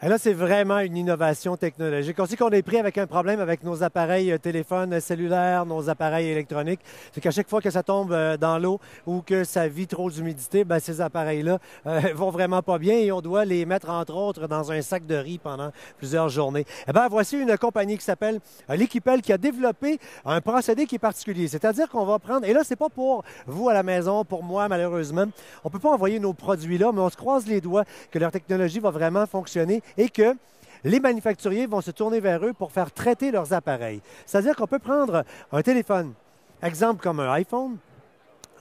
Et là, c'est vraiment une innovation technologique. On sait qu'on est pris avec un problème avec nos appareils téléphones cellulaires, nos appareils électroniques. C'est qu'à chaque fois que ça tombe dans l'eau ou que ça vit trop d'humidité, ben, ces appareils-là vont vraiment pas bien et on doit les mettre, entre autres, dans un sac de riz pendant plusieurs journées. Eh bien, voici une compagnie qui s'appelle L'Équipel qui a développé un procédé qui est particulier. C'est-à-dire qu'on va prendre, et là, c'est pas pour vous à la maison, pour moi, malheureusement. On peut pas envoyer nos produits là, mais on se croise les doigts que leur technologie va vraiment fonctionner et que les manufacturiers vont se tourner vers eux pour faire traiter leurs appareils. C'est-à-dire qu'on peut prendre un téléphone, exemple comme un iPhone,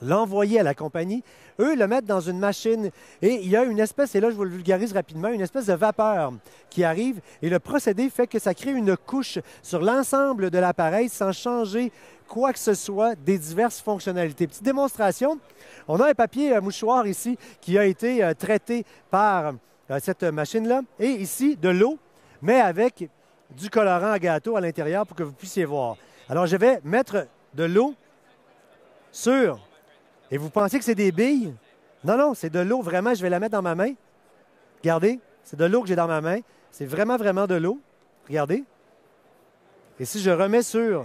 l'envoyer à la compagnie, eux le mettre dans une machine et il y a une espèce, et là je vous le vulgarise rapidement, une espèce de vapeur qui arrive et le procédé fait que ça crée une couche sur l'ensemble de l'appareil sans changer quoi que ce soit des diverses fonctionnalités. Petite démonstration, on a un papier mouchoir ici qui a été traité par cette machine-là. Et ici, de l'eau, mais avec du colorant à gâteau à l'intérieur pour que vous puissiez voir. Alors, je vais mettre de l'eau sur... Et vous pensez que c'est des billes? Non, non, c'est de l'eau. Vraiment, je vais la mettre dans ma main. Regardez, c'est de l'eau que j'ai dans ma main. C'est vraiment, vraiment de l'eau. Regardez. Et si je remets sur...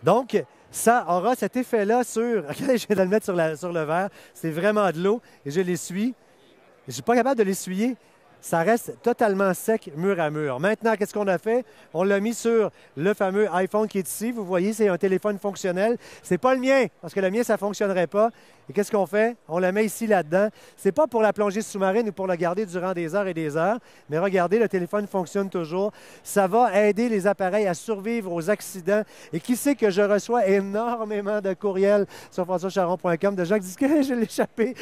Donc, ça aura cet effet-là sur... Regardez, je vais le mettre sur le verre. C'est vraiment de l'eau et je l'essuie. Je ne suis pas capable de l'essuyer. Ça reste totalement sec, mur à mur. Maintenant, qu'est-ce qu'on a fait? On l'a mis sur le fameux iPhone qui est ici. Vous voyez, c'est un téléphone fonctionnel. Ce n'est pas le mien, parce que le mien, ça ne fonctionnerait pas. Et qu'est-ce qu'on fait? On le met ici, là-dedans. Ce n'est pas pour la plongée sous-marine ou pour le garder durant des heures et des heures. Mais regardez, le téléphone fonctionne toujours. Ça va aider les appareils à survivre aux accidents. Et qui sait que je reçois énormément de courriels sur françoischaron.com de gens qui disent que je l'ai échappé.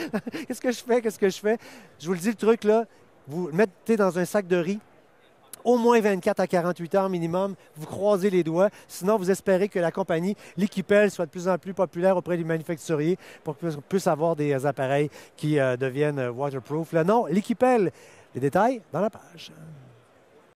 Qu'est-ce que je fais? Qu'est-ce que je fais? Je vous le dis, le truc, là, vous le mettez dans un sac de riz, au moins 24 à 48 heures minimum, vous croisez les doigts. Sinon, vous espérez que la compagnie, l'Équipel, soit de plus en plus populaire auprès des manufacturiers pour qu'on puisse avoir des appareils qui deviennent waterproof. Le nom, l'Équipel. Les détails dans la page.